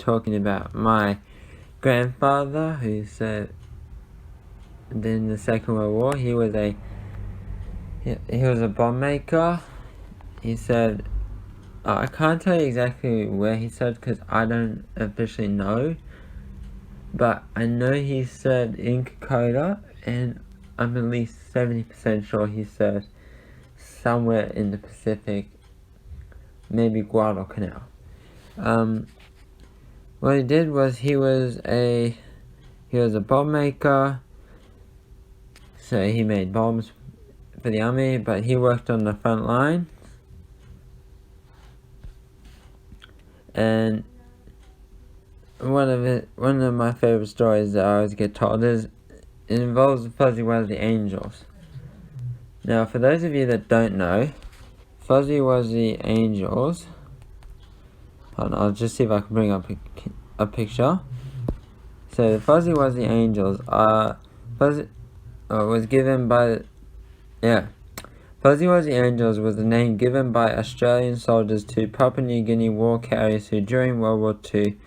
talking about my grandfather, who said in the Second World War he was a bomb maker. He said, I can't tell you exactly where he said because I don't officially know, but I know he said in Kokoda, and I'm at least 70% sure he said somewhere in the Pacific, maybe Guadalcanal. What he did was he was a bomb maker, so he made bombs for the army, but he worked on the front line. And one of my favorite stories that I always get told is it involves Fuzzy Wuzzy Angels. Now, for those of you that don't know, Fuzzy Wuzzy Angels. Hold on, I'll just see if I can bring up a picture. So the Fuzzy Wuzzy Angels are Fuzzy Wuzzy Angels was the name given by Australian soldiers to Papua New Guinea war carriers who during World War II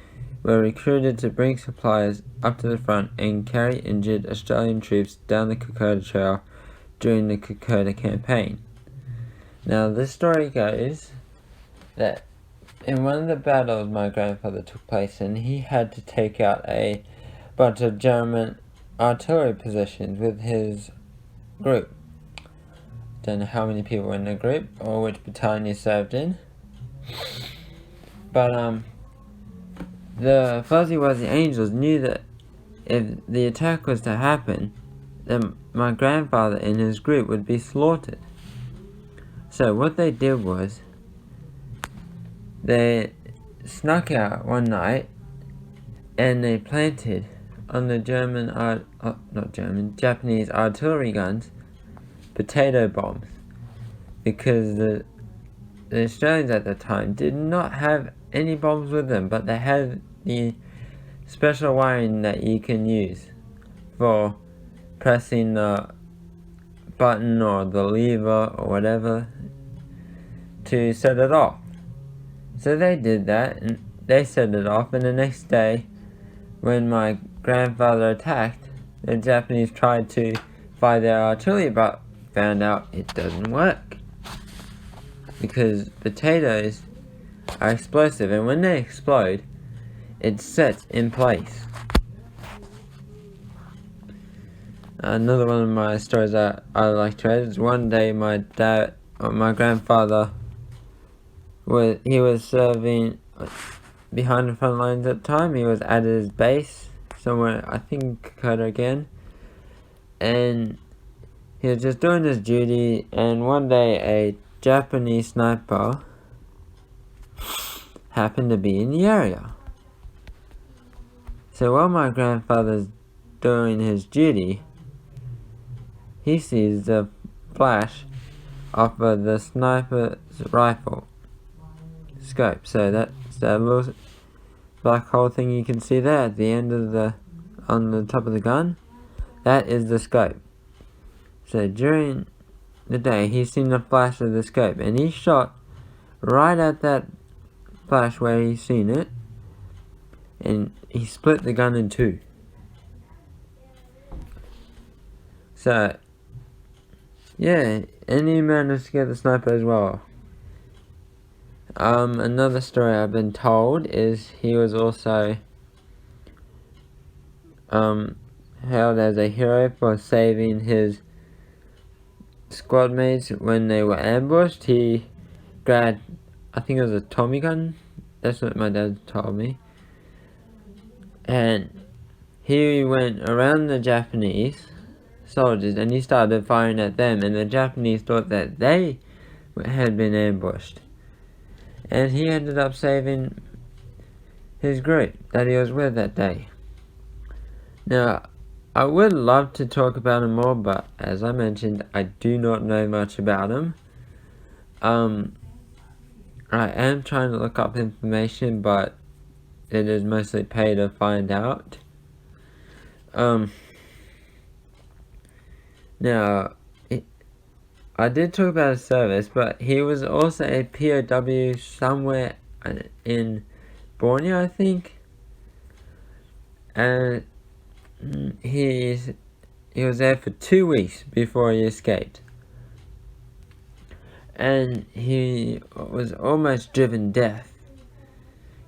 were recruited to bring supplies up to the front and carry injured Australian troops down the Kokoda Trail during the Kokoda campaign. Now this story goes that in one of the battles my grandfather took place in, he had to take out a bunch of German artillery positions with his group. Don't know how many people were in the group or which battalion he served in, but the Fuzzy Wuzzy Angels knew that if the attack was to happen, then my grandfather and his group would be slaughtered. So what they did was they snuck out one night and they planted on the Japanese artillery guns potato bombs, because the Australians at the time did not have any bombs with them, but they had the special wiring that you can use for pressing the button or the lever or whatever to set it off. So they did that and they set it off, and the next day when my grandfather attacked, the Japanese tried to fire their artillery but found out it doesn't work because potatoes are explosive, and when they explode it sets in place. Another one of my stories that I like to read is one day my grandfather was serving behind the front lines at the time. He was at his base somewhere, I think Kokoda again, and he was just doing his duty, and one day a Japanese sniper happened to be in the area. So while my grandfather's doing his duty, he sees the flash off of the sniper's rifle scope. So that's that little black hole thing you can see there at the end of on the top of the gun. That is the scope. So during the day, he's seen the flash of the scope, and he shot right at that flash where he's seen it, and he split the gun in two. So, yeah, and he managed to get the sniper as well. Another story I've been told is he was also hailed as a hero for saving his squad mates when they were ambushed. He grabbed, I think it was a Tommy gun, that's what my dad told me, and he went around the Japanese soldiers and he started firing at them, and the Japanese thought that they had been ambushed, and he ended up saving his group that he was with that day. Now, I would love to talk about him more, but as I mentioned, I do not know much about him. I am trying to look up information, but it is mostly pay to find out. Now, I did talk about his service, but he was also a POW somewhere in Borneo, I think. and he was there for 2 weeks before he escaped. And he was almost driven deaf,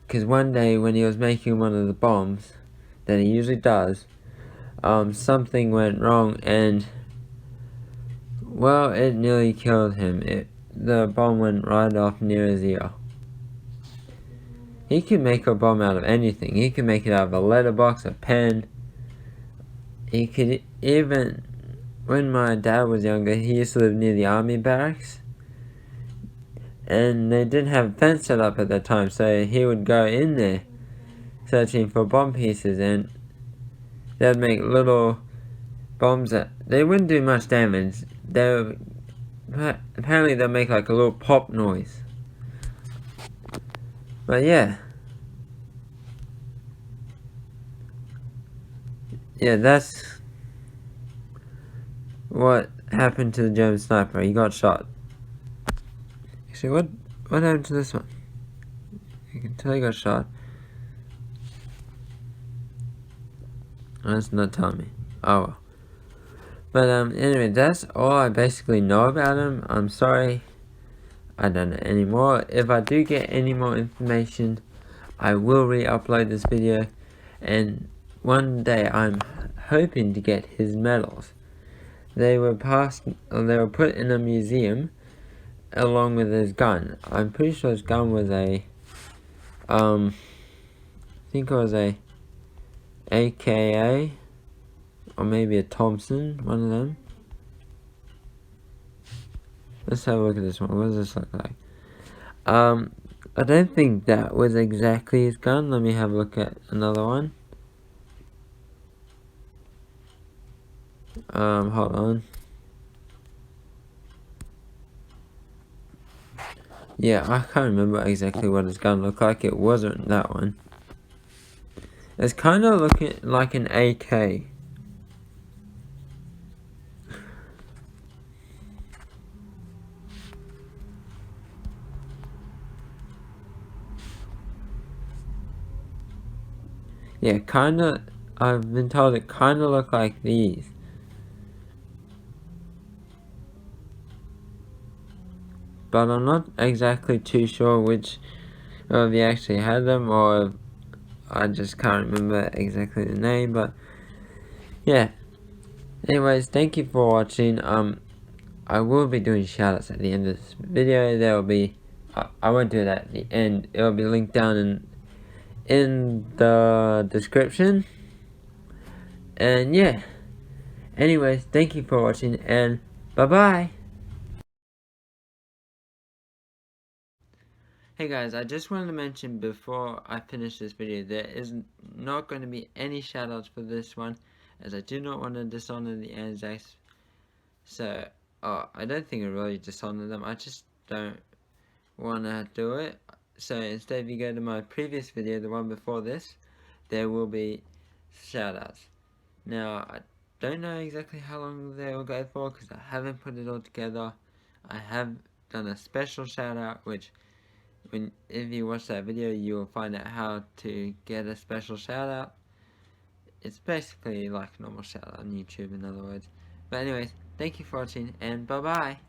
because one day when he was making one of the bombs that he usually does, something went wrong, and well, it nearly killed him. The bomb went right off near his ear. He can make a bomb out of anything. He can make it out of a letterbox, a pen. He could even, when my dad was younger, he used to live near the army barracks, and they didn't have a fence set up at that time, so he would go in there searching for bomb pieces, and they'd make little bombs that they wouldn't do much damage. Apparently they'll make like a little pop noise. But yeah, that's what happened to the German sniper. He got shot. Actually, what happened to this one? You can tell he got shot. Oh, that's not telling me. Oh well. But anyway, that's all I basically know about him. I'm sorry I don't know anymore. If I do get any more information, I will re-upload this video, and one day I'm hoping to get his medals. They were put in a museum along with his gun. I'm pretty sure his gun was I think it was a AKA, or maybe a Thompson, one of them. Let's have a look at this one. What does this look like? I don't think that was exactly his gun. Let me have a look at another one. Hold on. Yeah, I can't remember exactly what his gun looked like. It wasn't that one. It's kind of looking like an AK. Yeah, kinda, I've been told it kinda looked like these. But I'm not exactly too sure which of you actually had them, or I just can't remember exactly the name, but yeah. Anyways, thank you for watching. I will be doing shoutouts at the end of this video. There will be, I won't do that at the end. It will be linked down in the description. And yeah. Anyways, thank you for watching, and bye-bye. Hey guys, I just wanted to mention before I finish this video, there is not going to be any shoutouts for this one, as I do not want to dishonor the Anzacs. So, I don't think I really dishonor them, I just don't want to do it. So instead, if you go to my previous video, the one before this, there will be shoutouts. Now, I don't know exactly how long they will go for, because I haven't put it all together. I have done a special shoutout, which if you watch that video, you will find out how to get a special shout out. It's basically like a normal shout out on YouTube, in other words. But anyways, thank you for watching, and bye bye.